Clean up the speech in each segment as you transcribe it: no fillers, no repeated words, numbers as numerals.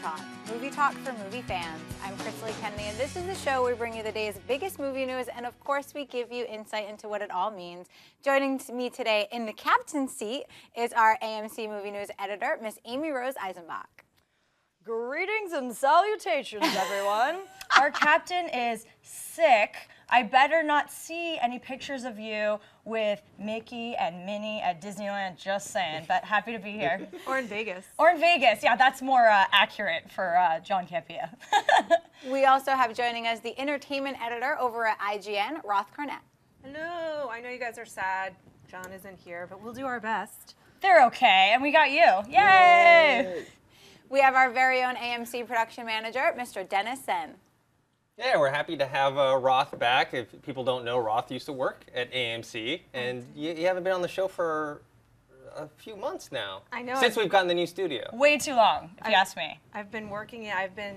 Talk, movie talk for movie fans. I'm Crystal Kennedy, and this is the show where we bring you the day's biggest movie news, and of course we give you insight into what it all means. Joining me today in the captain's seat is our AMC Movie News editor, Miss Amy Rose Eisenbach. Greetings and salutations, everyone. Our captain is sick. I better not see any pictures of you with Mickey and Minnie at Disneyland, just saying, but happy to be here. Or in Vegas. Or in Vegas, yeah, that's more accurate for John Campea. We also have joining us the entertainment editor over at IGN, Roth Cornet. Hello, I know you guys are sad. John isn't here, but we'll do our best. They're okay, and we got you. Yay! We have our very own AMC production manager, Mr. Dennis Sen. Yeah, we're happy to have Roth back. If people don't know, Roth used to work at AMC, and you haven't been on the show for a few months now. I know. Since we've gotten the new studio. Way too long, if you ask me. I've been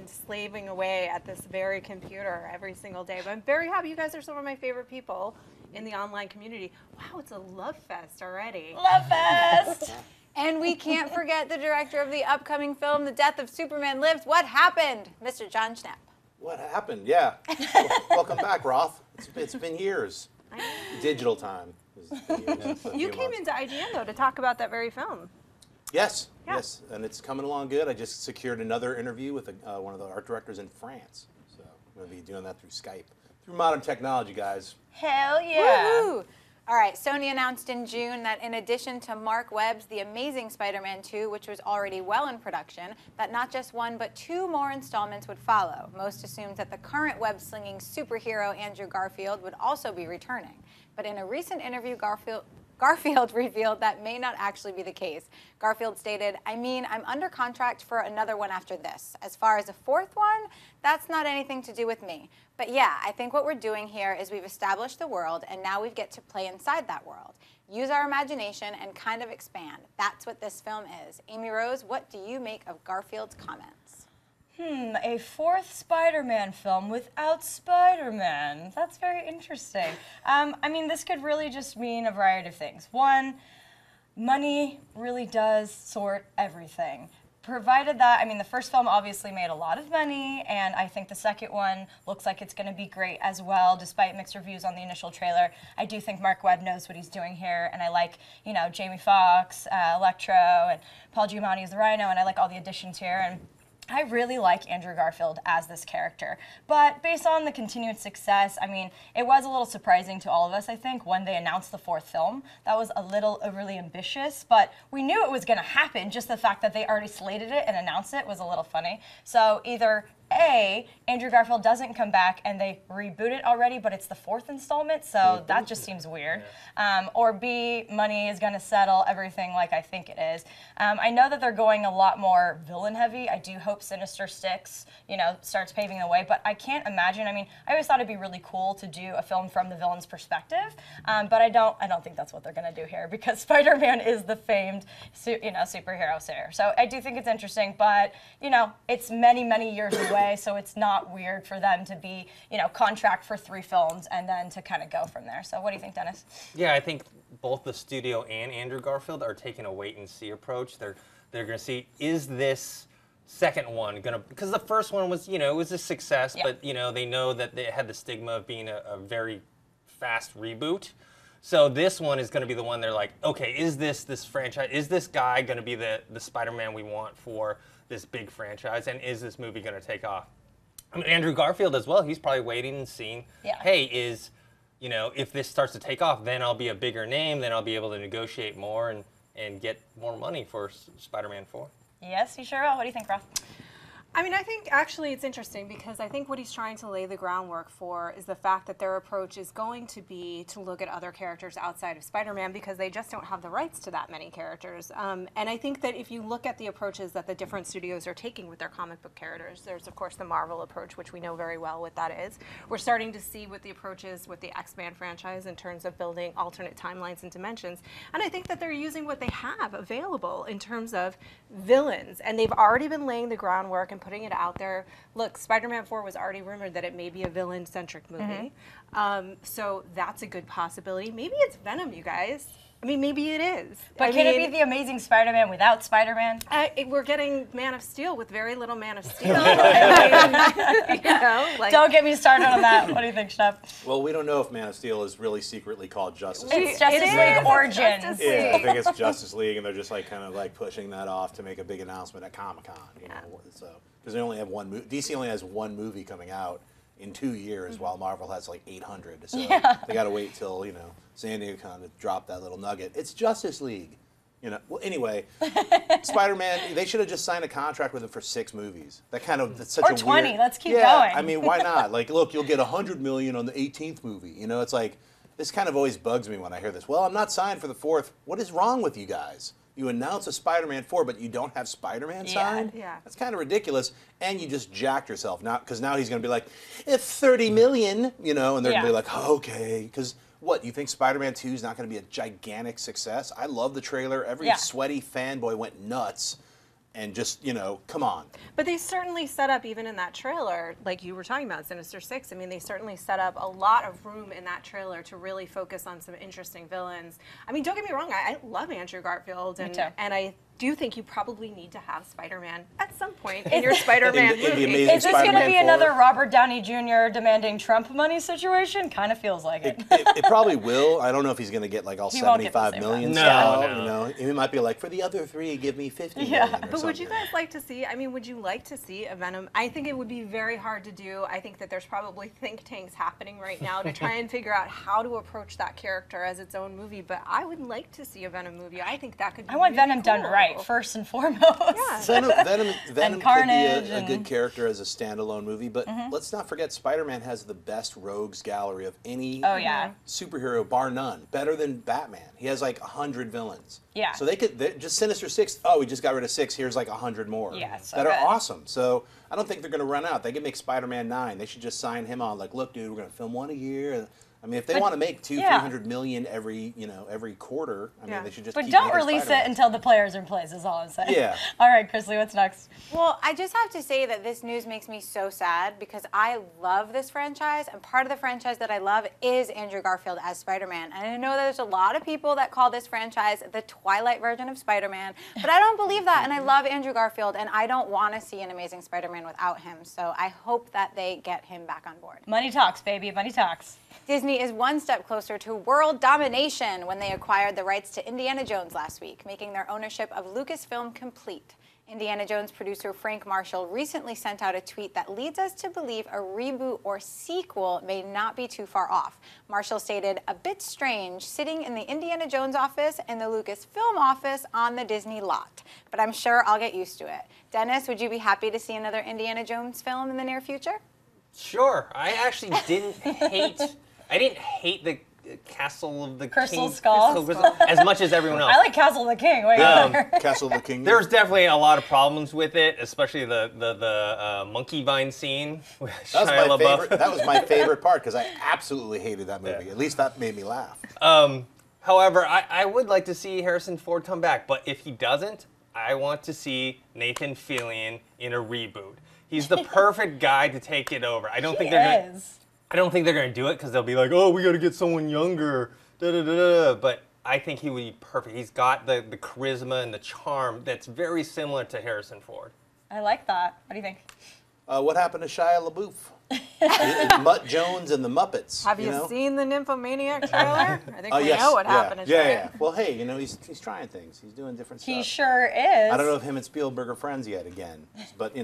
slaving away at this very computer every single day, but I'm very happy. You guys are some of my favorite people in the online community. Wow, it's a love fest already. Love fest! And we can't forget the director of the upcoming film, The Death of Superman Lives. What happened? Mr. John Schnepp. What happened? Yeah. Welcome back, Roth. It's been years. Digital time. You came into IGN, though, to talk about that very film. Yes, Yeah. yes. And it's coming along good. I just secured another interview with one of the art directors in France. So I'm going to be doing that through Skype. Through modern technology, guys. Hell yeah! Woohoo! All right, Sony announced in June that in addition to Mark Webb's The Amazing Spider-Man 2, which was already well in production, that not just one but two more installments would follow. Most assumed that the current web-slinging superhero Andrew Garfield would also be returning. But in a recent interview, Garfield revealed that may not actually be the case. Garfield stated, I'm under contract for another one after this. As far as a fourth one, that's not anything to do with me. But yeah, I think what we're doing here is we've established the world, and now we get to play inside that world. Use our imagination and kind of expand. That's what this film is. Amy Rose, what do you make of Garfield's comments? A fourth Spider-Man film without Spider-Man. That's very interesting. This could really just mean a variety of things. One, money really does sort everything. Provided that, the first film obviously made a lot of money, and I think the second one looks like it's going to be great as well, despite mixed reviews on the initial trailer. I do think Mark Webb knows what he's doing here, and I like, Jamie Foxx, Electro, and Paul Giamatti as the Rhino, and I like all the additions here. And I really like Andrew Garfield as this character, but based on the continued success, it was a little surprising to all of us, I think, when they announced the fourth film. That was a little overly ambitious, but we knew it was going to happen. Just the fact that they already slated it and announced it was a little funny. So either A, Andrew Garfield doesn't come back and they reboot it already, but it's the fourth installment, so that just seems weird. Or B, money is going to settle everything like I think it is. I know that they're going a lot more villain heavy. I do hope Sinister Six, starts paving the way, but I can't imagine. I always thought it'd be really cool to do a film from the villain's perspective, but I don't think that's what they're going to do here, because Spider-Man is the famed, superhero here. So I do think it's interesting, but it's many, many years away, so it's not weird for them to be, contract for 3 films and then to kind of go from there. So what do you think, Dennis? Yeah, I think both the studio and Andrew Garfield are taking a wait-and-see approach. They're going to see, is this second one going to, because the first one was, it was a success, but, they know that they had the stigma of being a very fast reboot. So this one is going to be the one they're like, okay, is this franchise, is this guy going to be the Spider-Man we want for this big franchise, and is this movie going to take off? Andrew Garfield as well, he's probably waiting and seeing, hey, if this starts to take off, then I'll be a bigger name, then I'll be able to negotiate more and get more money for Spider-Man 4. Yes, you sure will. What do you think, Roth? I think actually it's interesting, because I think what he's trying to lay the groundwork for is the fact that their approach is going to be to look at other characters outside of Spider-Man, because they just don't have the rights to that many characters. And I think that if you look at the approaches that the different studios are taking with their comic book characters, there's of course the Marvel approach, which we know very well what that is. We're starting to see what the approach is with the X-Men franchise in terms of building alternate timelines and dimensions. And I think that they're using what they have available in terms of villains, and they've already been laying the groundwork and putting it out there. Look, Spider-Man 4 was already rumored that it may be a villain-centric movie. So that's a good possibility. Maybe it's Venom, you guys. I mean, maybe it is. But can it be the Amazing Spider-Man without Spider-Man? We're getting Man of Steel with very little Man of Steel. I mean, you know, like, Don't get me started on that. What do you think, Schnepp? Well, we don't know if Man of Steel is really secretly called Justice League. It's Justice League Origins. Justice Yeah, I League. think it's Justice League, and they're just like kind of like pushing that off to make a big announcement at Comic-Con. You know, so because they only have one movie. DC only has one movie coming out in 2 years, while Marvel has like 800. So they got to wait till San Diego Con to drop that little nugget. It's Justice League. Well, anyway, Spider-Man, they should have just signed a contract with him for 6 movies. That's such Or a 20, weird, let's keep yeah, going. I mean, why not? Like, look, you'll get $100 million on the 18th movie. It's like, this kind of always bugs me when I hear this. Well, I'm not signed for the 4th. What is wrong with you guys? You announce a Spider-Man 4, but you don't have Spider-Man signed? Yeah. That's kind of ridiculous. And you just jacked yourself. Because now he's going to be like, it's 30 million, and they're going to be like, oh, okay. Because what, you think Spider-Man 2 is not going to be a gigantic success? I love the trailer. Every sweaty fanboy went nuts. And just, come on. But they certainly set up, even in that trailer, like you were talking about, Sinister Six, I mean, they certainly set up a lot of room in that trailer to really focus on some interesting villains. I mean, don't get me wrong, I love Andrew Garfield, and I do think you probably need to have Spider-Man at some point in your Spider-Man in the movie. Amazing Is this going to Spider-Man be 4? another Robert Downey Jr. demanding Trump money situation? Kind of feels like it. It probably will. I don't know if he's going to get like all He won't get the 75 same million. amount. No. He might be like, for the other 3, give me 50 million. Or But would you something. guys like to see, I mean, would you like to see a Venom? I think it would be very hard to do. I think that there's probably think tanks happening right now to try and figure out how to approach that character as its own movie. But I would like to see a Venom movie. I think that could be I want really Venom done cool. right, first and foremost. Yeah. Venom could Carnage be a good character as a standalone movie, but let's not forget Spider-Man has the best rogues gallery of any superhero, bar none. Better than Batman. He has like 100 villains. Yeah. So they could just Sinister Six. Oh, we just got rid of 6. Here's like 100 more. Yeah, so that are good. awesome. So I don't think they're going to run out. They can make Spider-Man 9. They should just sign him on. Like, look, dude, we're going to film 1 a year. I mean, if they want to make 200-300 million every quarter, I mean, they should just. But keep don't making release it Spider-Man. until the players are in place, is all I'm saying. Yeah. All right, Chrisley, what's next? Well, I just have to say that this news makes me so sad because I love this franchise, and part of the franchise that I love is Andrew Garfield as Spider-Man. And I know that there's a lot of people that call this franchise the Twilight version of Spider-Man, but I don't believe that, and I love Andrew Garfield, and I don't want to see an Amazing Spider-Man without him. So I hope that they get him back on board. Money talks, baby. Money talks. Disney is one step closer to world domination when they acquired the rights to Indiana Jones last week, making their ownership of Lucasfilm complete. Indiana Jones producer Frank Marshall recently sent out a tweet that leads us to believe a reboot or sequel may not be too far off. Marshall stated, "A bit strange sitting in the Indiana Jones office and the Lucasfilm office on the Disney lot, but I'm sure I'll get used to it." Dennis, would you be happy to see another Indiana Jones film in the near future? Sure. I actually didn't hate. I didn't hate the Castle of the Crystal King Skull? as much as everyone else. I like Castle of the King. Way better. Castle of the King. There's definitely a lot of problems with it, especially the monkey vine scene with That was Shia my LaBeouf. favorite. That was my favorite part because I absolutely hated that movie. Yeah. At least that made me laugh. However, I would like to see Harrison Ford come back, but if he doesn't, I want to see Nathan Fillion in a reboot. He's the perfect guy to take it over. I don't think they're going to do it because they'll be like, oh, we got to get someone younger. Da, da, da, da. But I think he would be perfect. He's got the charisma and the charm that's very similar to Harrison Ford. I like that. What do you think? What happened to Shia LaBeouf? Mutt Jones and the Muppets. Have you seen the Nymphomaniac trailer? I think we Yes. know what happened to Shia. Yeah. Well, hey, he's trying things. He's doing different stuff. He sure is. I don't know if him and Spielberg are friends yet again, but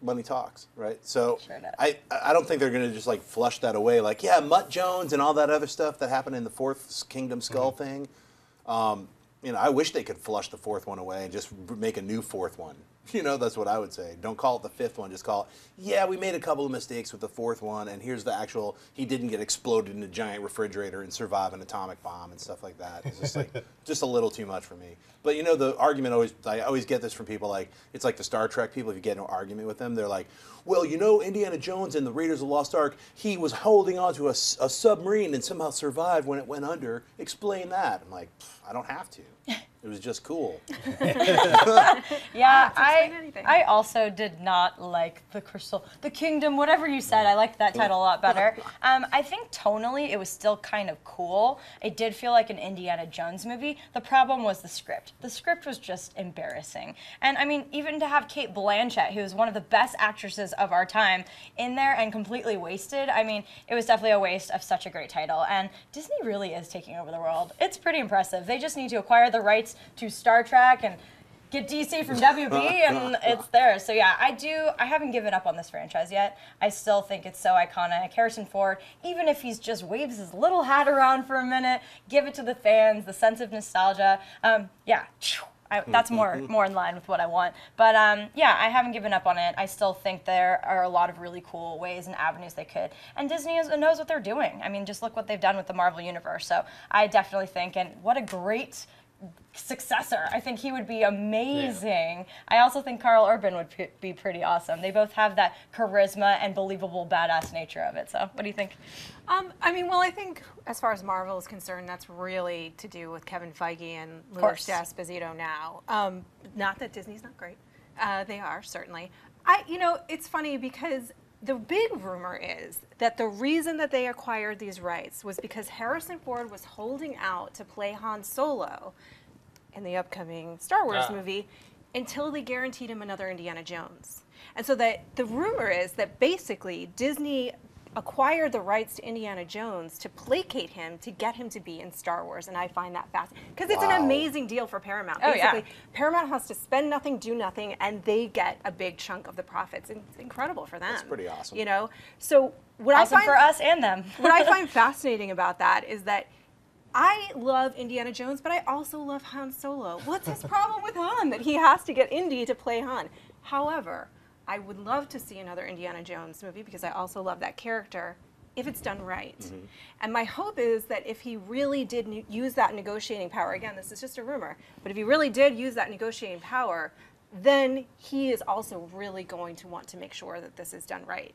money talks, right? So Sure does. I don't think they're going to just like flush that away. Like, yeah, Mutt Jones and all that other stuff that happened in the Fourth Kingdom Skull thing. I wish they could flush the fourth one away and just make a new fourth one. That's what I would say. Don't call it the fifth one. Just call it, yeah, we made a couple of mistakes with the fourth one, and here's the actual, he didn't get exploded in a giant refrigerator and survive an atomic bomb and stuff like that. It's just like, just a little too much for me. But the argument I always get this from people, like, it's like the Star Trek people, if you get in an argument with them, they're like, well, Indiana Jones in the Raiders of the Lost Ark, he was holding onto a submarine and somehow survived when it went under. Explain that. I'm like, I don't have to. It was just cool. Yeah, explain anything. I also did not like the Kingdom, whatever you said. I liked that title a lot better. I think tonally it was still kind of cool. It did feel like an Indiana Jones movie. The problem was the script. The script was just embarrassing. And I mean, even to have Cate Blanchett, who is one of the best actresses of our time, in there and completely wasted, I mean, it was definitely a waste of such a great title. And Disney really is taking over the world. It's pretty impressive. They just need to acquire the rights to Star Trek and get DC from WB, and it's there. So yeah, I haven't given up on this franchise yet. I still think it's so iconic. Harrison Ford, even if he's just waves his little hat around for a minute, give it to the fans, the sense of nostalgia. Yeah, that's more in line with what I want. But yeah, I haven't given up on it. I still think there are a lot of really cool ways and avenues they could. And Disney knows what they're doing. I mean, just look what they've done with the Marvel Universe. So I definitely think, and what a great successor. I think he would be amazing. Yeah. I also think Carl Urban would be pretty awesome. They both have that charisma and believable badass nature of it. So what do you think? I mean, well, I think as far as Marvel is concerned, that's really to do with Kevin Feige and Louis D'Esposito now. Not that Disney's not great. They are, certainly. You know, it's funny because the big rumor is that the reason that they acquired these rights was because Harrison Ford was holding out to play Han Solo in the upcoming Star Wars movie until they guaranteed him another Indiana Jones. And so that the rumor is that basically Disney acquired the rights to Indiana Jones to placate him, to get him to be in Star Wars, and I find that fascinating. Because it's an amazing deal for Paramount. Basically, Paramount has to spend nothing, do nothing, and they get a big chunk of the profits. It's incredible for them. That's pretty awesome. You know? So what awesome I find, for us and them. what I find fascinating about that is that I love Indiana Jones, but I also love Han Solo. What's his problem with Han? That he has to get Indy to play Han. However, I would love to see another Indiana Jones movie because I also love that character if it's done right. Mm-hmm. And my hope is that if he really did use that negotiating power, again, this is just a rumor, but if he really did use that negotiating power, then he is also really going to want to make sure that this is done right.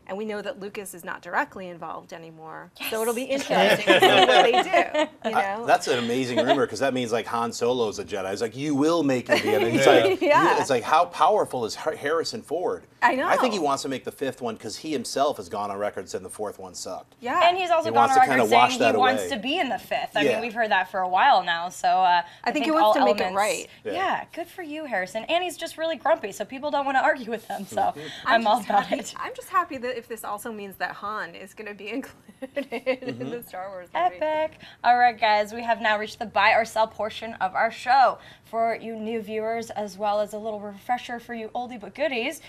And we know that Lucas is not directly involved anymore, so it'll be interesting to see what they do. You know? That's an amazing rumor because that means like Han Solo's a Jedi. It's like you will make Indiana. It's like it's like how powerful is Harrison Ford? I know. I think he wants to make the fifth one because he himself has gone on record saying the fourth one sucked. Yeah, and he's also gone on record saying he wants to be in the fifth. I mean, we've heard that for a while now. So I think he wants to make it right. Yeah, good for you, Harrison. And he's just really grumpy, so people don't want to argue with him. So I'm all about it. I'm just happy that if this also means that Han is going to be included in the Star Wars movie. Epic. All right, guys, we have now reached the buy or sell portion of our show. For you new viewers, as well as a little refresher for you oldie but goodies,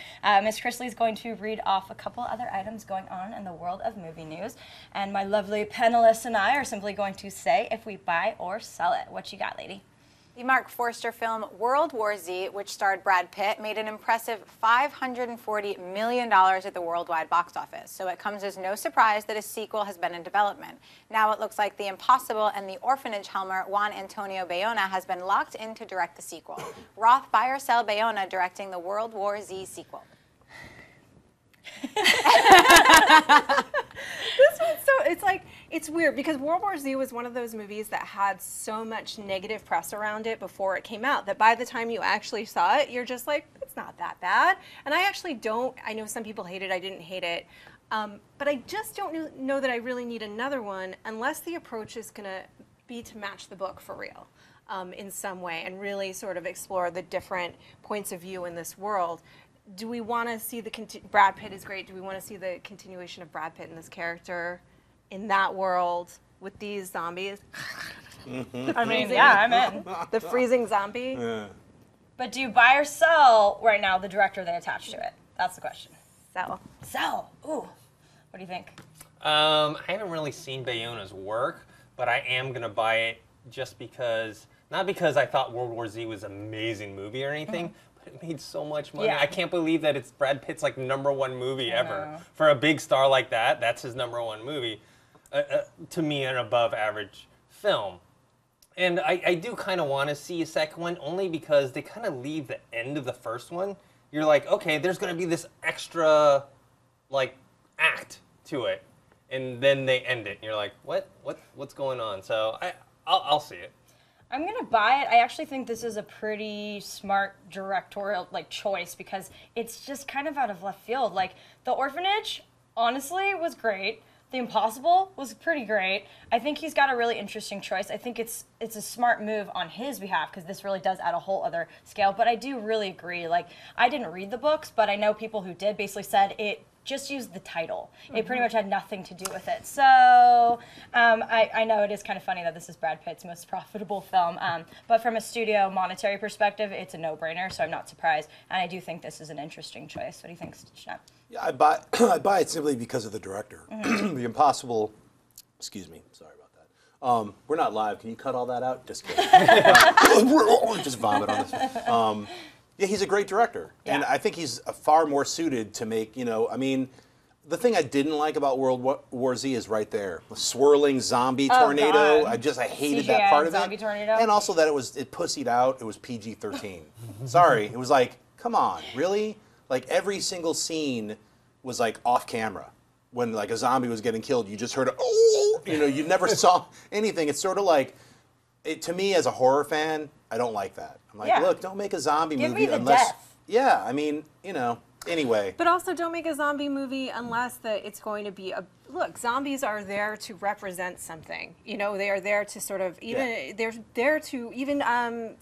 Miss Chrisley is going to read off a couple other items going on in the world of movie news, and my lovely panelists and I are simply going to say if we buy or sell it. What you got, lady? The Mark Forster film World War Z, which starred Brad Pitt, made an impressive $540 million at the worldwide box office. So it comes as no surprise that a sequel has been in development. Now it looks like The Impossible and The Orphanage helmer Juan Antonio Bayona has been locked in to direct the sequel. Roth, buy or sell Bayona directing the World War Z sequel? This one's it's weird because World War Z was one of those movies that had so much negative press around it before it came out that by the time you actually saw it, you're just like, it's not that bad. And I actually don't, I know some people hate it, I didn't hate it, but I just don't know that I really need another one unless the approach is going to be to match the book for real. In some way and really sort of explore the different points of view in this world. Do we want to see Brad Pitt is great. Do we want to see the continuation of Brad Pitt in this character in that world with these zombies? I mean, yeah, I'm in. The freezing zombie? Yeah. But do you buy or sell right now the director they attach to it? That's the question. Sell. Sell. Ooh. What do you think? I haven't really seen Bayona's work, but I am going to buy it just because, not because I thought World War Z was an amazing movie or anything, but it made so much money. Yeah. I can't believe that it's Brad Pitt's like #1 movie ever. For a big star like that, that's his #1 movie. To me, an above average film. And I do kind of want to see a second one only because they kind of leave the end of the first one. You're like, okay, there's going to be this extra like act to it. And then they end it. And you're like, what's going on? So I'll see it. I'm gonna buy it. I actually think this is a pretty smart directorial choice because it's just kind of out of left field. Like The Orphanage, honestly, was great. The Impossible was pretty great. I think he's got a really interesting choice. I think it's a smart move on his behalf because this really does add a whole other scale. But I do really agree. Like, I didn't read the books, but I know people who did basically said it just used the title. It pretty much had nothing to do with it. So I know it is kind of funny that this is Brad Pitt's most profitable film, but from a studio monetary perspective, it's a no-brainer, so I'm not surprised. And I do think this is an interesting choice. What do you think, Schnepp? Yeah, I buy I buy it simply because of the director. The Impossible, excuse me, sorry about that. We're not live. Can you cut all that out? Just kidding. Just vomit on this. Yeah, he's a great director, and I think he's far more suited to make, I mean, the thing I didn't like about World War Z is right there. The swirling zombie tornado. God. I hated CGI that part of zombie it. tornado. And also that it pussied out. It was PG-13. Sorry. It was like, come on, really? Like every single scene was like off camera. When like a zombie was getting killed, you just heard you never saw anything. It's sort of like, to me as a horror fan, I don't like that. I'm like, look, don't make a zombie movie me the unless. death. Yeah, I mean, anyway. But also, don't make a zombie movie unless it's going to be a look. Zombies are there to represent something. They are there to sort of they're there to even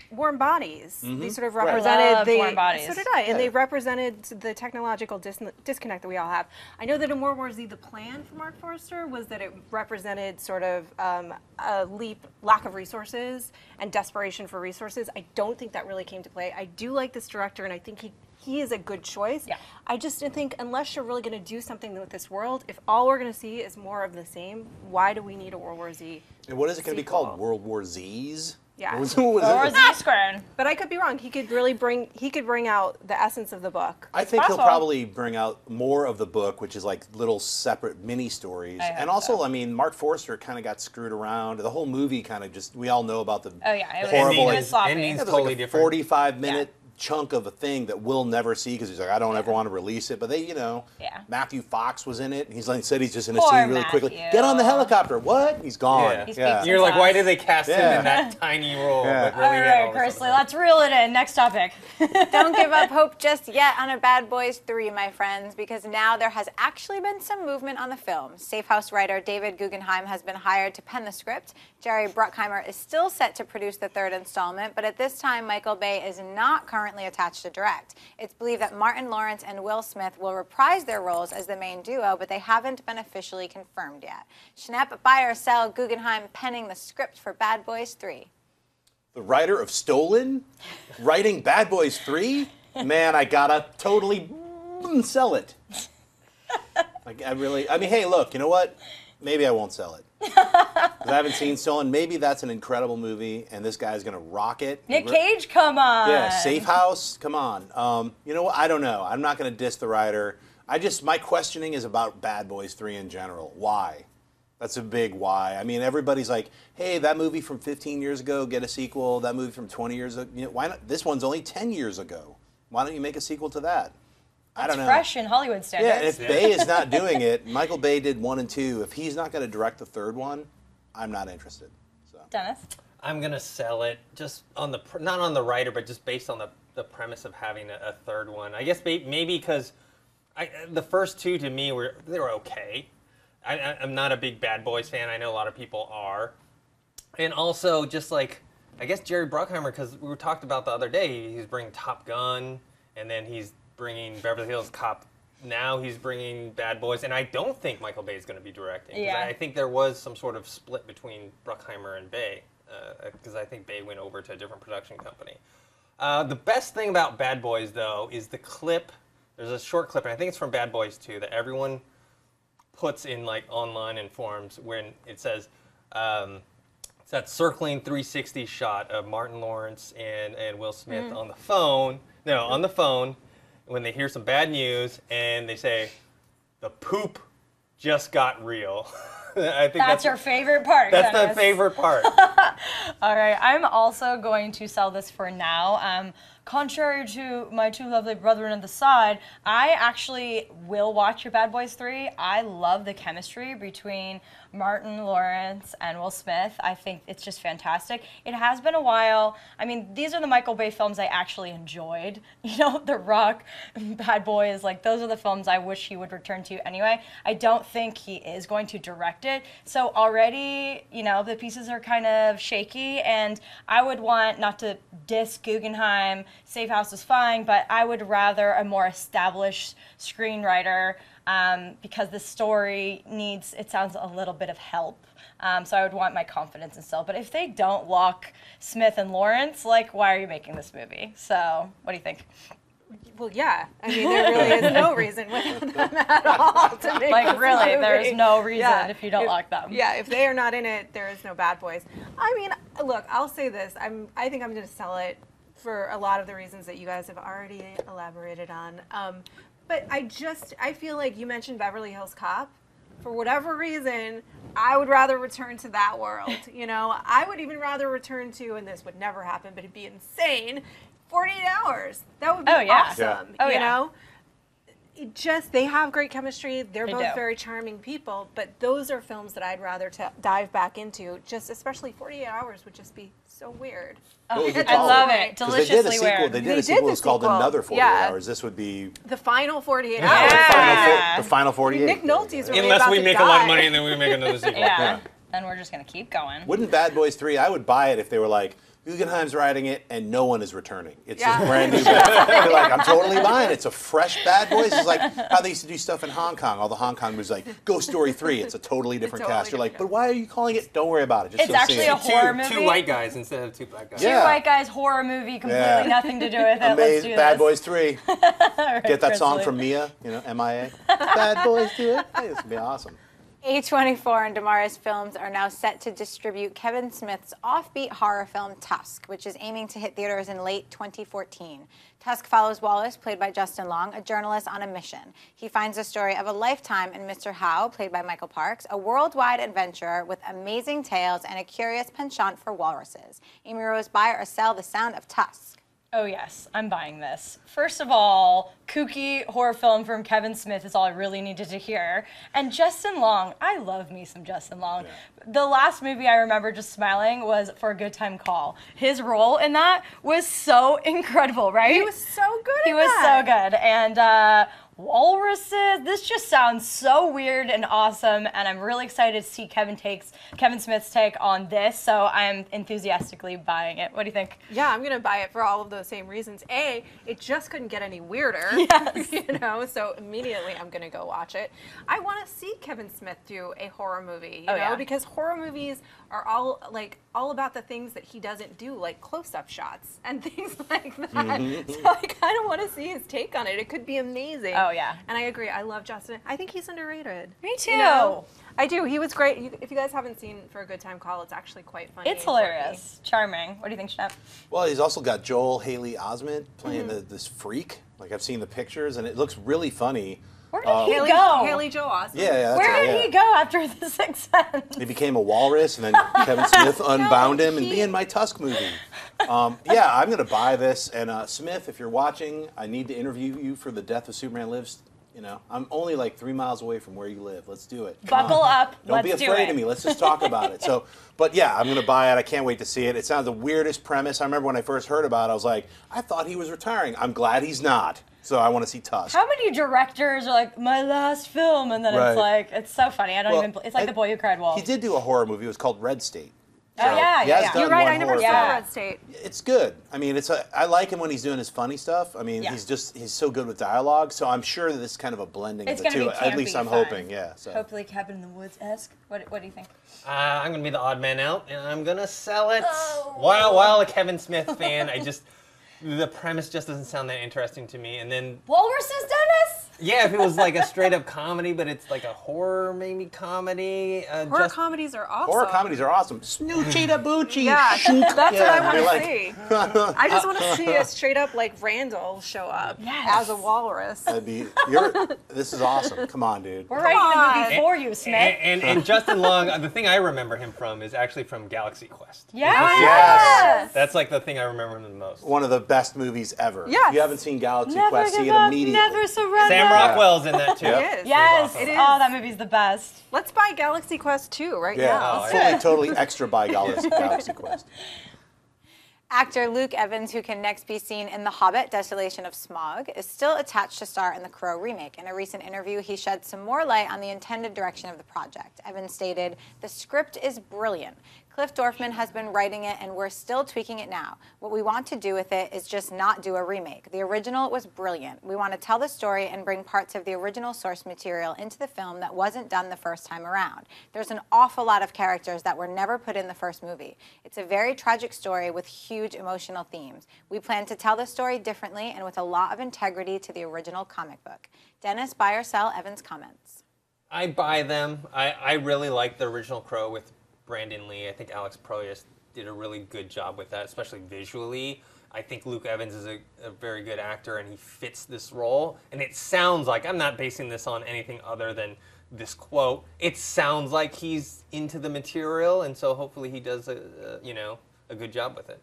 warm bodies. They sort of represented warm bodies. So did I, and they represented the technological disconnect that we all have. I know that in World War Z, the plan for Mark Forster was that it represented sort of a lack of resources and desperation for resources. I don't think that really came to play. I do like this director, and I think he is a good choice. Yeah. I just think unless you're really going to do something with this world, if all we're going to see is more of the same, why do we need a World War Z? And what is it going to be called? World War Z's? Yeah. World War Z squared. But I could be wrong. He could really bring out the essence of the book. I think he'll probably bring out more of the book, which is like little separate mini stories. And also, I mean, Mark Forster kind of got screwed around. The whole movie kind of just, we all know about the horrible, ending's totally different. 45-minute chunk of a thing that we'll never see because he's like, I don't ever want to release it. But they, Matthew Fox was in it. And he's like, said he's just in a scene really quickly. Get on the helicopter. What? He's gone. Yeah. You're like, why did they cast him in that tiny role? Yeah. All right, Kersley, let's reel it in. Next topic. Don't give up hope just yet on a Bad Boys 3, my friends, because now there has actually been some movement on the film. Safe House writer David Guggenheim has been hired to pen the script. Jerry Bruckheimer is still set to produce the third installment, but at this time, Michael Bay is not currently attached to direct. It's believed that Martin Lawrence and Will Smith will reprise their roles as the main duo, but they haven't been officially confirmed yet. Schnepp, buy or sell Guggenheim penning the script for Bad Boys 3? The writer of Stolen writing Bad Boys 3? Man, I gotta totally sell it. I mean, hey, look, you know what? Maybe I won't sell it. I haven't seen Stolen. Maybe that's an incredible movie, and this guy's going to rock it. Nick Cage, come on. Yeah, Safe House, come on. You know what? I don't know. I'm not going to diss the writer. My questioning is about Bad Boys 3 in general. Why? That's a big why. I mean, everybody's like, hey, that movie from 15 years ago, get a sequel. That movie from 20 years ago, why not? This one's only 10 years ago. Why don't you make a sequel to that? I don't know. Fresh in Hollywood standards. Yeah, and if Bay is not doing it, Michael Bay did 1 and 2. If he's not going to direct the third one, I'm not interested. So. Dennis? I'm going to sell it just on not on the writer, but just based on the premise of having a third one. I guess maybe because the first two to me were okay. I'm not a big Bad Boys fan. I know a lot of people are. And also just like, I guess Jerry Bruckheimer, because we were talked about the other day, he's bringing Top Gun, and then he's bringing Beverly Hills Cop. Now he's bringing Bad Boys, and I don't think Michael Bay is going to be directing. Yeah. I think there was some sort of split between Bruckheimer and Bay, because I think Bay went over to a different production company. The best thing about Bad Boys, though, is the clip. There's a short clip, and I think it's from Bad Boys 2, that everyone puts in like online in forums when it says, it's that circling 360 shot of Martin Lawrence and Will Smith on the phone. No, on the phone. When they hear some bad news and they say, the poop just got real. I think that's your favorite part. That's the favorite part. All right, I'm also going to sell this for now. contrary to my two lovely brethren on the side, I actually will watch your Bad Boys 3. I love the chemistry between Martin Lawrence and Will Smith. I think it's just fantastic. It has been a while. I mean, these are the Michael Bay films I actually enjoyed. You know, The Rock, Bad Boys, like those are the films I wish he would return to anyway. I don't think he is going to direct it. So already, you know, the pieces are kind of shaky, and I would want, not to diss Guggenheim, Safe House is fine, but I would rather a more established screenwriter, because the story needs, it sounds, a little bit of help. So I would want my confidence and still. But if they don't lock Smith and Lawrence, like, why are you making this movie? So what do you think? Well, yeah. I mean, there really is no reason without them at all to make Like, this really, movie. there's no reason if you don't lock them. Yeah, if they are not in it, there is no Bad Boys. I mean, look, I'll say this. I think I'm going to sell it for a lot of the reasons that you guys have already elaborated on. But I feel like you mentioned Beverly Hills Cop. For whatever reason, I would rather return to that world. You know, I would even rather return to, and this would never happen, but it'd be insane, 48 Hours. That would be awesome. Yeah. You know? It just, they have great chemistry. They're They both do. very charming people, but those are films that I'd rather dive back into. Just especially 48 Hours would just be so weird. What was it I called? love it. 'Cause they did a Deliciously sequel. weird. They did They a did sequel. the It's called sequel. Another 48 Yeah. Hours. This would be The final 48 the Hours. the final 48. Nick Nolte's really Unless about we to make a die. lot of money and then we make another sequel. Yeah. And we're just going to keep going. Wouldn't Bad Boys 3? I would buy it if they were like, Guggenheim's writing it and no one is returning. It's Yeah. just brand new. They're like, I'm totally buying it. It's a fresh Bad Boys. It's like how they used to do stuff in Hong Kong. All the Hong Kong movies, like Ghost Story 3. It's a totally different totally cast. You're like, different but why are you calling it? Don't worry about it. Just It's go see actually it. a horror movie. Two white guys instead of two black guys. Two Yeah. white guys horror movie, completely Yeah. nothing to do with it. Let's Amazing. do Bad this. Boys 3. Right, Get that song Grizzly. from Mia, you know, MIA. Bad Boys do it. Hey, this would be awesome. A24 and Demarest Films are now set to distribute Kevin Smith's offbeat horror film Tusk, which is aiming to hit theaters in late 2014. Tusk follows Wallace, played by Justin Long, a journalist on a mission. He finds the story of a lifetime in Mr. Howe, played by Michael Parks, a worldwide adventurer with amazing tales and a curious penchant for walruses. Amy Rose, buy or sell the sound of Tusk? Oh yes, I'm buying this. First of all, kooky horror film from Kevin Smith is all I really needed to hear. And Justin Long, I love me some Justin Long. The last movie I remember just smiling was For a Good Time Call. His role in that was so incredible, right? He was so good He at was that. so good. And walruses, this just sounds so weird and awesome, and I'm really excited to see Kevin Smith's take on this, so I'm enthusiastically buying it. What do you think? Yeah, I'm gonna buy it for all of those same reasons. A, it just couldn't get any weirder. Yes. You know, so immediately I'm gonna go watch it. I want to see Kevin Smith do a horror movie, you know, yeah. because horror movies are all about the things that he doesn't do, like close-up shots and things like that. So I kind of want to see his take on it. It could be amazing. Oh, yeah. And I agree. I love Justin. I think he's underrated. Me too. You know? I do. He was great. If you guys haven't seen For a Good Time Call, it's actually quite funny. It's hilarious. Charming. What do you think, Schnepp? Well, he's also got Joel Haley Osment playing this freak. Like, I've seen the pictures, and it looks really funny. Where did he Haley, go? Haley Joel Osment. Yeah, Where did he go after The Sixth Sense? He became a walrus, and then Kevin Smith unbound him and be in my Tusk movie. Yeah, I'm going to buy this. And Smith, if you're watching, I need to interview you for The Death of Superman Lives. You know, I'm only like 3 miles away from where you live. Let's do it. Come Buckle on. up. Don't Let's be do afraid it. of me. Let's just talk about it. So, but yeah, I'm going to buy it. I can't wait to see it. It sounds the weirdest premise. I remember when I first heard about it, I was like, I thought he was retiring. I'm glad he's not. So I want to see Tusk. How many directors are like, my last film, and then Right. it's like, it's so funny. I don't Well, even, it's like The Boy Who Cried Wolf. He did do a horror movie. It was called Red State. Oh, yeah, he has yeah. done You're right. one I never horror saw film. Red State. It's good. I mean, I like him when he's doing his funny stuff. I mean, Yeah. he's so good with dialogue. So I'm sure that this is kind of a blending It's of the gonna two. be At least campy I'm fun. hoping. Yeah. So. Hopefully Cabin in the Woods-esque. What do you think? I'm gonna be the odd man out, and I'm gonna sell it. Oh. While a Kevin Smith fan, the premise just doesn't sound that interesting to me. And then Walruses, Dennis? Yeah, if it was like a straight up comedy, but it's like a horror maybe comedy. Horror comedies are awesome. Horror comedies are awesome. Snoochie da boochie. Yeah, that's what I want to like- see. I just want to see a straight up like Randall show up as a walrus. That'd be. This is awesome. Come on, dude. We're writing the movie for you, Schnepp. And Justin Long, the thing I remember him from is actually from Galaxy Quest. Yes. That's like the thing I remember him the most. One of the best movies ever. Yes. If you haven't seen Galaxy Never Quest, see give it up, immediately. never surrender. Sam Rockwell's in that too. It is. Yes. It is. Oh, that movie's the best. Let's buy Galaxy Quest 2 right Yeah, now. totally extra by Galaxy Quest. Actor Luke Evans, who can next be seen in The Hobbit, Desolation of Smaug, is still attached to star in the Crow remake. In a recent interview, he shed some more light on the intended direction of the project. Evans stated, "The script is brilliant. Cliff Dorfman has been writing it, and we're still tweaking it now. What we want to do with it is just not do a remake. The original was brilliant. We want to tell the story and bring parts of the original source material into the film that wasn't done the first time around. There's an awful lot of characters that were never put in the first movie. It's a very tragic story with huge emotional themes. We plan to tell the story differently and with a lot of integrity to the original comic book." Dennis, buy or sell Evans' comments? I buy them. I really like the original Crow with Brandon Lee. I think Alex Proyas did a really good job with that, especially visually. I think Luke Evans is a very good actor, and he fits this role. And it sounds like, I'm not basing this on anything other than this quote, it sounds like he's into the material, and so hopefully he does a good job with it.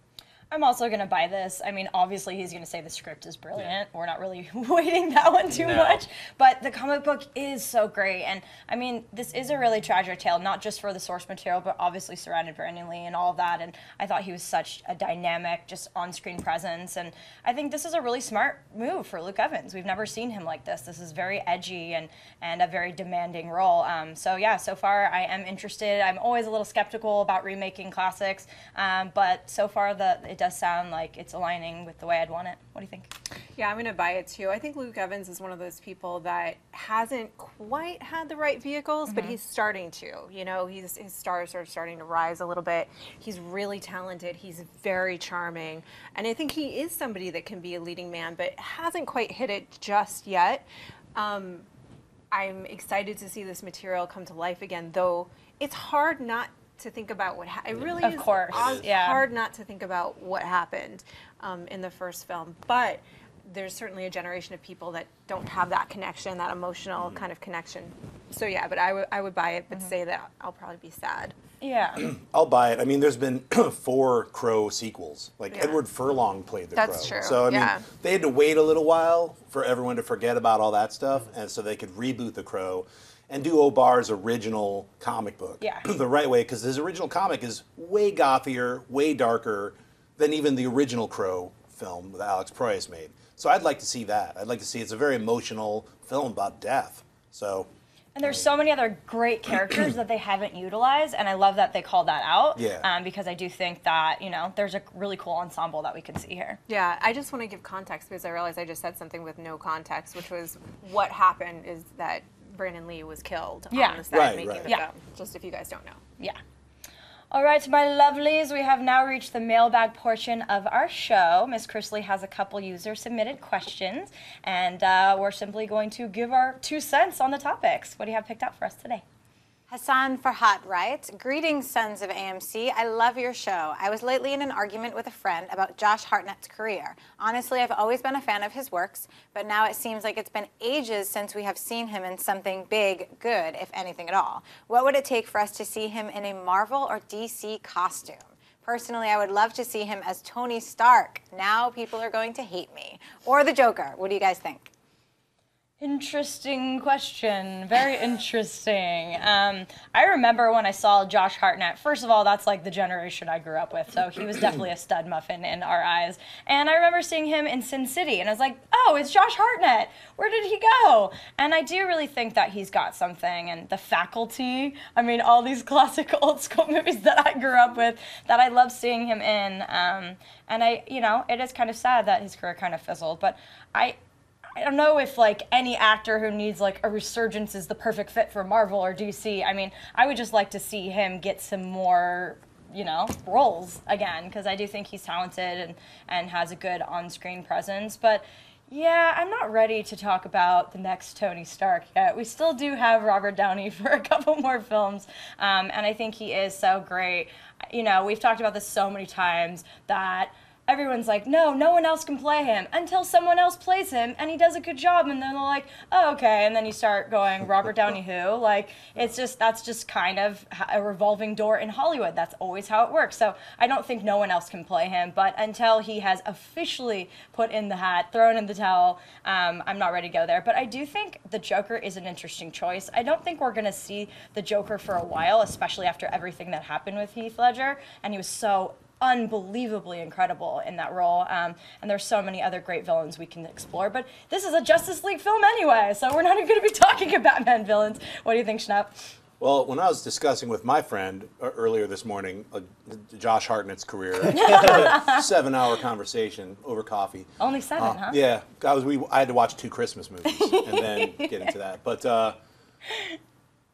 I'm also going to buy this. I mean, obviously he's going to say the script is brilliant. Yeah. We're not really weighting that one too much. But the comic book is so great. And I mean, this is a really tragic tale, not just for the source material, but obviously surrounded Brandon Lee and all of that. And I thought he was such a dynamic, just on-screen presence. And I think this is a really smart move for Luke Evans. We've never seen him like this. This is very edgy and a very demanding role. So yeah, so far I am interested. I'm always a little skeptical about remaking classics. But so far it does sound like it's aligning with the way I'd want it. What do you think? Yeah, I'm going to buy it too. I think Luke Evans is one of those people that hasn't quite had the right vehicles, but he's starting to. You know, his stars are starting to rise a little bit. He's really talented. He's very charming. And I think he is somebody that can be a leading man, but hasn't quite hit it just yet. I'm excited to see this material come to life again, though it's hard not to think about what it really is. Of course, hard not to think about what happened in the first film. But there's certainly a generation of people that don't have that connection, that emotional kind of connection. So yeah, but I would buy it, but say that I'll probably be sad. Yeah. I'll buy it. I mean, there's been 4 Crow sequels. Like, Yeah. Edward Furlong played the That's Crow. true. So, I mean, Yeah. they had to wait a little while for everyone to forget about all that stuff, and so they could reboot the Crow and do O'Barr's original comic book the right way, because his original comic is way gothier, way darker than even the original Crow film that Alex Proyas made. So I'd like to see that. I'd like to see it's a very emotional film about death. So. And there's so many other great characters that they haven't utilized, and I love that they called that out. Yeah. Because I do think that, there's a really cool ensemble that we can see here. Yeah, I just want to give context because I realized I just said something with no context, which was what happened is that Brandon Lee was killed on the set making the film, just if you guys don't know. Yeah. All right, my lovelies, we have now reached the mailbag portion of our show. Miss Chrisley has a couple user-submitted questions, and we're simply going to give our 2 cents on the topics. What do you have picked out for us today? Hassan Farhat writes, "Greetings, sons of AMC. I love your show. I was lately in an argument with a friend about Josh Hartnett's career. Honestly, I've always been a fan of his works, but now it seems like it's been ages since we have seen him in something big, good, if anything at all. What would it take for us to see him in a Marvel or DC costume? Personally, I would love to see him as Tony Stark. Now people are going to hate me. Or the Joker. What do you guys think?" Interesting question. Very interesting. I remember when I saw Josh Hartnett. First of all, that's like the generation I grew up with, so he was definitely a stud muffin in our eyes. And I remember seeing him in Sin City, and I was like, oh, it's Josh Hartnett. Where did he go? And I do really think that he's got something. And The Faculty, I mean, all these classic old school movies that I grew up with that I love seeing him in. And it is kind of sad that his career kind of fizzled, but I don't know if like any actor who needs like a resurgence is the perfect fit for Marvel or DC. I mean, I would just like to see him get some more, roles again, because I do think he's talented and has a good on-screen presence. But Yeah, I'm not ready to talk about the next Tony Stark yet. We still do have Robert Downey for a couple more films, and I think he is so great. You know, we've talked about this so many times that everyone's like, no one else can play him until someone else plays him and he does a good job, and then they're like, oh, okay, and then you start going, Robert Downey who? Like, that's just kind of a revolving door in Hollywood. That's always how it works. So I don't think no one else can play him, but until he has officially put in the hat, thrown in the towel, I'm not ready to go there. But I do think the Joker is an interesting choice. I don't think we're going to see the Joker for a while, especially after everything that happened with Heath Ledger, and he was so unbelievably incredible in that role, and there's so many other great villains we can explore, but this is a Justice League film anyway, so we're not even going to be talking about Batman villains. What do you think, Schnepp? Well, when I was discussing with my friend earlier this morning Josh Hartnett's career, a 7-hour conversation over coffee. Only 7, huh? Yeah, I had to watch 2 Christmas movies and then get into that, but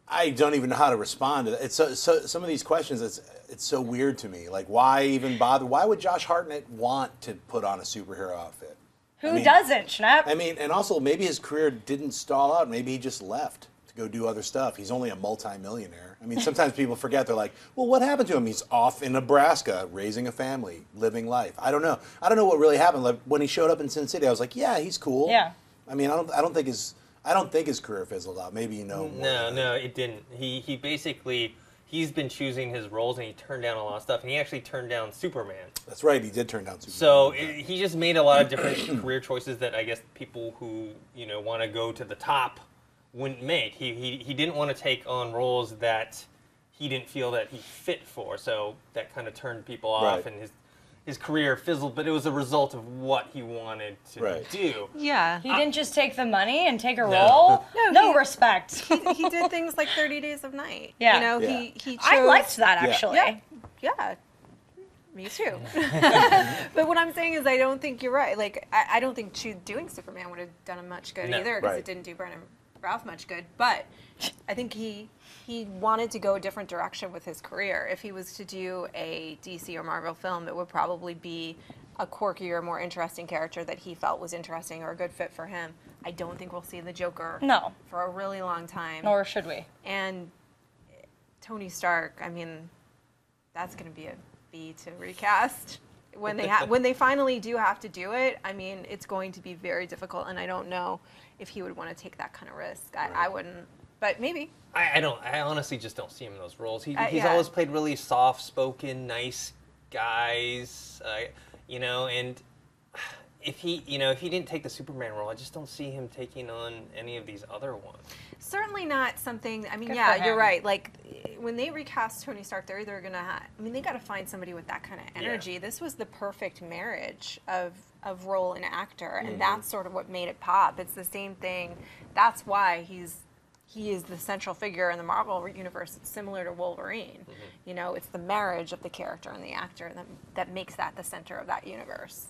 I don't even know how to respond to that. It's so some of these questions, it's so weird to me. Like, why even bother? Why would Josh Hartnett want to put on a superhero outfit? Who doesn't, Schnepp? I mean, and also maybe his career didn't stall out. Maybe he just left to go do other stuff. He's only a multi-millionaire. I mean, sometimes people forget. They're like, well, what happened to him? He's off in Nebraska, raising a family, living life. I don't know. I don't know what really happened. Like, when he showed up in Sin City, I was like, yeah, he's cool. Yeah. I mean, I don't think his career fizzled out. Maybe you know more. No, it didn't. He basically, he's been choosing his roles, and he turned down a lot of stuff, and he actually turned down Superman. That's right, he did turn down Superman. So he just made a lot of different career choices that I guess people who want to go to the top wouldn't make. He didn't want to take on roles that he didn't feel that he fit for, so that kind of turned people off, and his career fizzled, but it was a result of what he wanted to do. Yeah. He didn't just take the money and take a role? No respect. He did things like 30 Days of Night. Yeah. You know, Yeah. he chose... I liked that, actually. Yeah. Me too. But what I'm saying is I don't think you're right. Like, I don't think doing Superman would have done him much good either, because it didn't do Brandon Routh much good. But I think he wanted to go a different direction with his career. If he was to do a DC or Marvel film, it would probably be a quirkier, more interesting character that he felt was interesting or a good fit for him. I don't think we'll see the Joker for a really long time. Nor should we. And Tony Stark, I mean, that's going to be a B to recast. When they finally do have to do it, I mean, it's going to be very difficult, and I don't know if he would want to take that kind of risk. I wouldn't, but maybe. I honestly just don't see him in those roles. He's always played really soft-spoken, nice guys, and if he didn't take the Superman role, I just don't see him taking on any of these other ones. Certainly not something. I mean, Good yeah, for you're him. right. Like, when they recast Tony Stark, they're either gonna they got to find somebody with that kind of energy. This was the perfect marriage of role and actor, and that's sort of what made it pop. It's the same thing. That's why he is the central figure in the Marvel universe. It's similar to Wolverine. You know, it's the marriage of the character and the actor that makes that the center of that universe.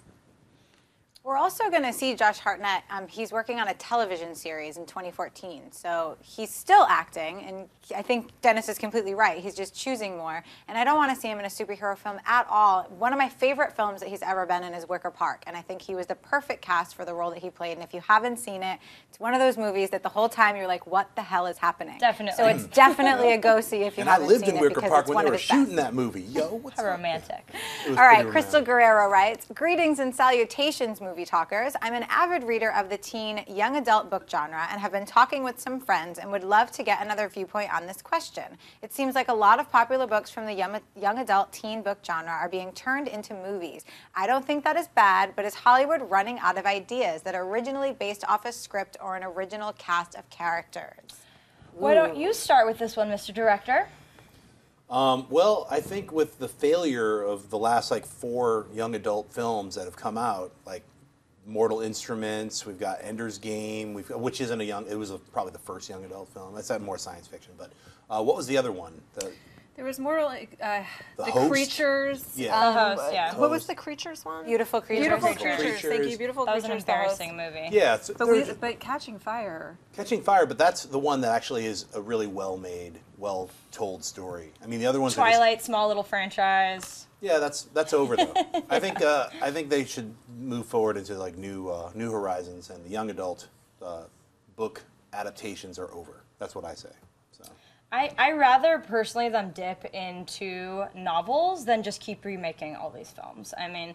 We're also going to see Josh Hartnett. He's working on a television series in 2014, so he's still acting, and I think Dennis is completely right. He's just choosing more, and I don't want to see him in a superhero film at all. One of my favorite films that he's ever been in is Wicker Park, and I think he was the perfect cast for the role that he played, and if you haven't seen it, it's one of those movies that the whole time you're like, what the hell is happening? Definitely. So it's definitely a go-see if you And I haven't lived seen in it, Wicker because Park it's when one they of were his shooting best. that movie. Yo, what's How up? romantic. It was All right, pretty Crystal romantic. Guerrero writes, greetings and salutations, movie talkers. I'm an avid reader of the teen young adult book genre and have been talking with some friends and would love to get another viewpoint on this question. It seems like a lot of popular books from the young adult teen book genre are being turned into movies. I don't think that is bad, but is Hollywood running out of ideas that are originally based off a script or an original cast of characters? Why don't you start with this one, Mr. Director? Well, I think with the failure of the last 4 young adult films that have come out, like Mortal Instruments, we've got Ender's Game, which isn't it was probably the first young adult film. That's more science fiction. But what was the other one? There was more like the Host? Creatures. Yeah. The Host, yeah. What was the Creatures one? Beautiful Creatures. Beautiful Creatures. Creatures. Thank you. Beautiful That was Creatures. an The Host. embarrassing movie. Yeah, But Catching Fire. Catching Fire, but that's the one that actually is a really well-made, well-told story. I mean, the other ones Twilight, small little franchise. Yeah, that's over though. I think they should move forward into like new horizons, and the young adult book adaptations are over. That's what I say. So. I rather personally them dip into novels than just keep remaking all these films. I mean,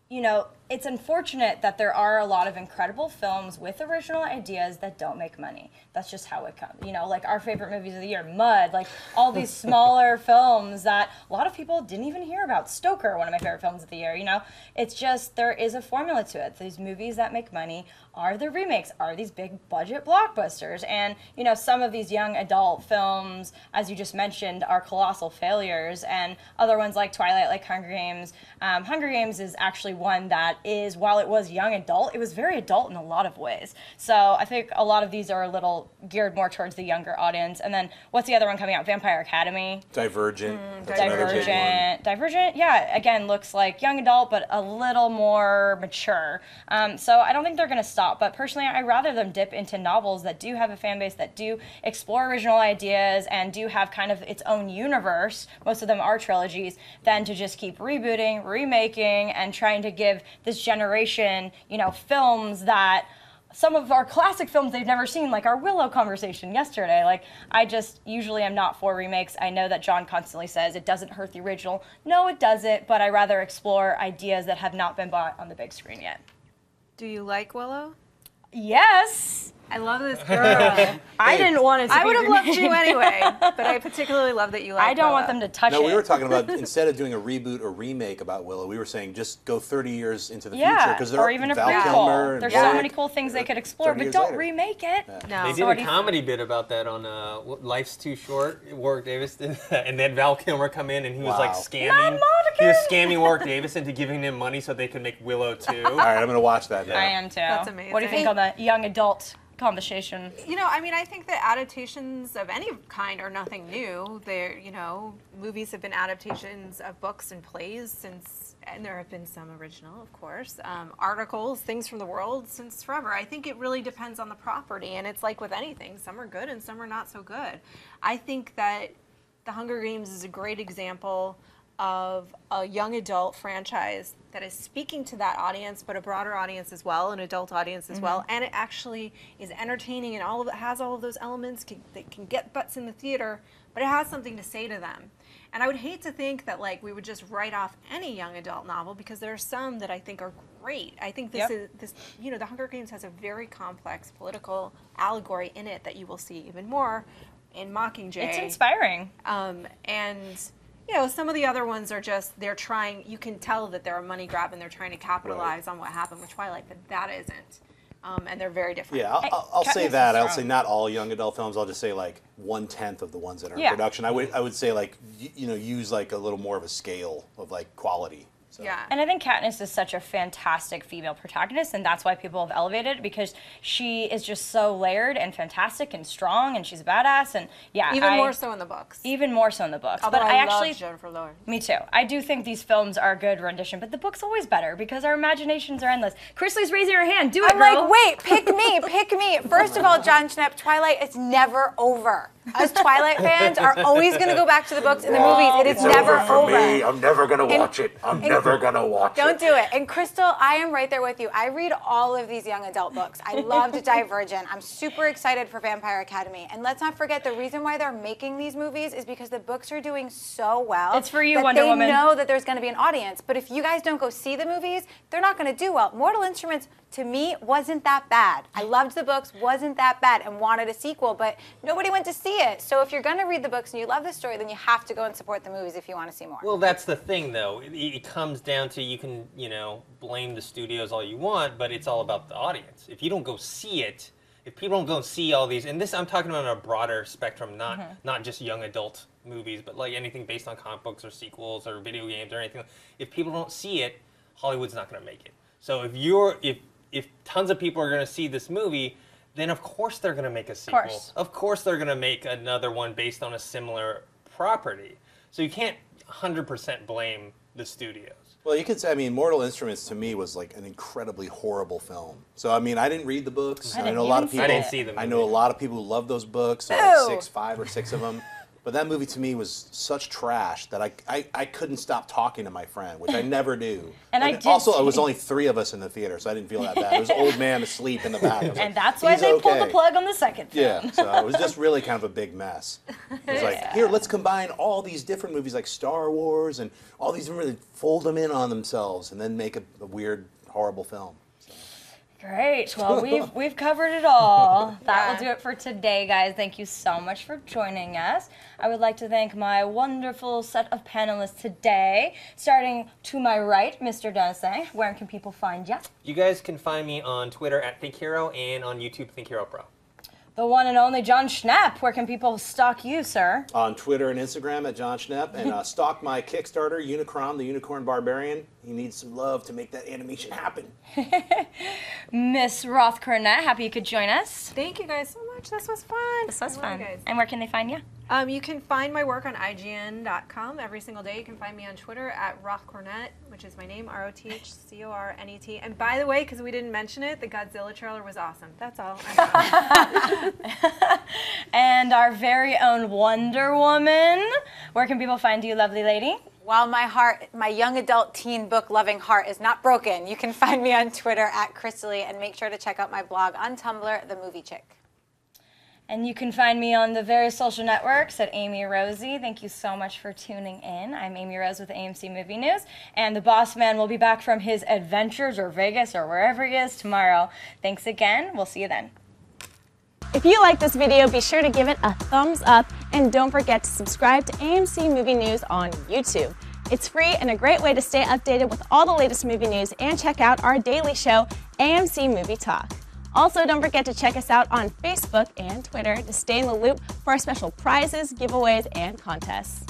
you know, it's unfortunate that there are a lot of incredible films with original ideas that don't make money. That's just how it comes. You know, like our favorite movies of the year, Mud, like all these smaller films that a lot of people didn't even hear about. Stoker, one of my favorite films of the year, you know? It's just, there is a formula to it. These movies that make money are the remakes, are these big budget blockbusters. And, you know, some of these young adult films, as you just mentioned, are colossal failures. And other ones like Twilight, like Hunger Games. Hunger Games is actually one that is, while it was young adult, it was very adult in a lot of ways. So I think a lot of these are a little geared more towards the younger audience. And then what's the other one coming out? Vampire Academy. Divergent. That's another big one. Divergent, yeah, again, looks like young adult, but a little more mature. So I don't think they're going to stop. But personally, I'd rather them dip into novels that do have a fan base, that do explore original ideas, and do have kind of its own universe. Most of them are trilogies, than to just keep rebooting, remaking, and trying to give this generation, you know, films that some of our classic films they've never seen, like our Willow conversation yesterday. Like, I just usually am not for remakes. I know that John constantly says it doesn't hurt the original. No, it doesn't, but I rather explore ideas that have not been bought on the big screen yet. Do you like Willow? Yes. I love this girl. I didn't want it to be I would have loved remade. you anyway, but I particularly love that you like I don't Willow. want them to touch it. No, we were talking about, instead of doing a reboot or remake about Willow, we were saying just go 30 years into the future. Yeah, Because or even a Val prequel. Kilmer and There's Jack, so many cool things they could explore, 30 but years don't later. remake it. No. They did a comedy bit about that on Life's Too Short. Warwick Davis did that, and then Val Kilmer come in and he was like Wow. scamming. He was scamming Warwick Davis into giving him money so they could make Willow 2. All right, I'm going to watch that now. I am too. That's amazing. What do you think on the young adult conversation? You know, I mean, I think that adaptations of any kind are nothing new. They're, you know, movies have been adaptations of books and plays since, and there have been some original, of course, articles, things from the world since forever. I think it really depends on the property, and it's like with anything. Some are good and some are not so good. I think that The Hunger Games is a great example of a young adult franchise that is speaking to that audience, but a broader audience as well, an adult audience as well, and it actually is entertaining and all of it has all of those elements that can get butts in the theater, but it has something to say to them. And I would hate to think that like we would just write off any young adult novel, because there are some that I think are great. I think this is this, you know, The Hunger Games has a very complex political allegory in it that you will see even more in Mockingjay. It's inspiring. And you know, some of the other ones are just, they're trying, you can tell that they're a money grab and they're trying to capitalize on what happened with Twilight, but that isn't. And they're very different. Yeah, I'll say Katniss that. is I'll say strong. not all young adult films. I'll just say like 1/10 of the ones that are in Yeah. production. I would say like you know, use like a little more of a scale of like quality. So. Yeah. And I think Katniss is such a fantastic female protagonist, and that's why people have elevated it, because she is just so layered and fantastic and strong, and she's a badass, and yeah. Even more so in the books. Even more so in the books. Although but I actually, love Jennifer Lawrence. me too. I do think these films are a good rendition, but the book's always better because our imaginations are endless. Chrisley's raising her hand. Do it, I'm girl. like, wait, pick me, pick me. First of all, John Schnepp, Twilight is never over. Us Twilight fans are always going to go back to the books and the movies. It is never over. I'm never gonna watch it. I'm never gonna watch it. Don't do it. And Crystal, I am right there with you. I read all of these young adult books. I loved Divergent. I'm super excited for Vampire Academy. And let's not forget, the reason why they're making these movies is because the books are doing so well. It's for you, that Wonder they Woman. know that there's going to be an audience. But if you guys don't go see the movies, they're not going to do well. Mortal Instruments, to me, wasn't that bad. I loved the books, wasn't that bad, and wanted a sequel, but nobody went to see it. So if you're going to read the books and you love the story, then you have to go and support the movies if you want to see more. Well, that's the thing, though. It comes down to, you can, you know, blame the studios all you want, but it's all about the audience. If you don't go see it, if people don't go see all these, and this I'm talking about on a broader spectrum, not just young adult movies, but like anything based on comic books or sequels or video games or anything. If people don't see it, Hollywood's not going to make it. So if tons of people are going to see this movie, then of course they're going to make a sequel. Of course they're going to make another one based on a similar property. So you can't 100% blame the studios. Well, you could say, I mean, Mortal Instruments to me was like an incredibly horrible film. So, I mean, I didn't read the books. I know a lot of didn't people. I didn't see them. I know a lot of people who love those books. Like 5 or 6 of them. But that movie to me was such trash that I couldn't stop talking to my friend, which I never do. And I did also, see- it was only 3 of us in the theater, so I didn't feel that bad. It was an old man asleep in the back. I was And like, that's why "He's they pulled the okay." plug on the second film. Yeah, so it was just really kind of a big mess. It was like, here, let's combine all these different movies like Star Wars and all these different, fold them in on themselves and then make a weird, horrible film. Great. Well, we've covered it all. That will Yeah. do it for today, guys. Thank you so much for joining us. I would like to thank my wonderful set of panelists today. Starting to my right, Mr. Dennison. Where can people find you? You guys can find me on Twitter at ThinkHero and on YouTube ThinkHero Pro. The one and only John Schnepp. Where can people stalk you, sir? On Twitter and Instagram at John Schnepp, and stalk my Kickstarter, Unicron, the Unicorn Barbarian. He needs some love to make that animation happen. Miss Roth Cornet, happy you could join us. Thank you guys so much. This was fun. This was I love fun. you guys. And where can they find you? You can find my work on IGN.com every single day. You can find me on Twitter at Roth Cornet, which is my name, ROTHCORNET. And by the way, because we didn't mention it, the Godzilla trailer was awesome. That's all. And our very own Wonder Woman. Where can people find you, lovely lady? While my young adult teen book loving heart is not broken, you can find me on Twitter at Crystalie, and make sure to check out my blog on Tumblr, The Movie Chick. And you can find me on the various social networks at Amy Rosie. Thank you so much for tuning in. I'm Amy Rose with AMC Movie News, and the boss man will be back from his adventures or Vegas or wherever he is tomorrow. Thanks again. We'll see you then. If you like this video, be sure to give it a thumbs up and don't forget to subscribe to AMC Movie News on YouTube. It's free and a great way to stay updated with all the latest movie news and check out our daily show, AMC Movie Talk. Also, don't forget to check us out on Facebook and Twitter to stay in the loop for our special prizes, giveaways, and contests.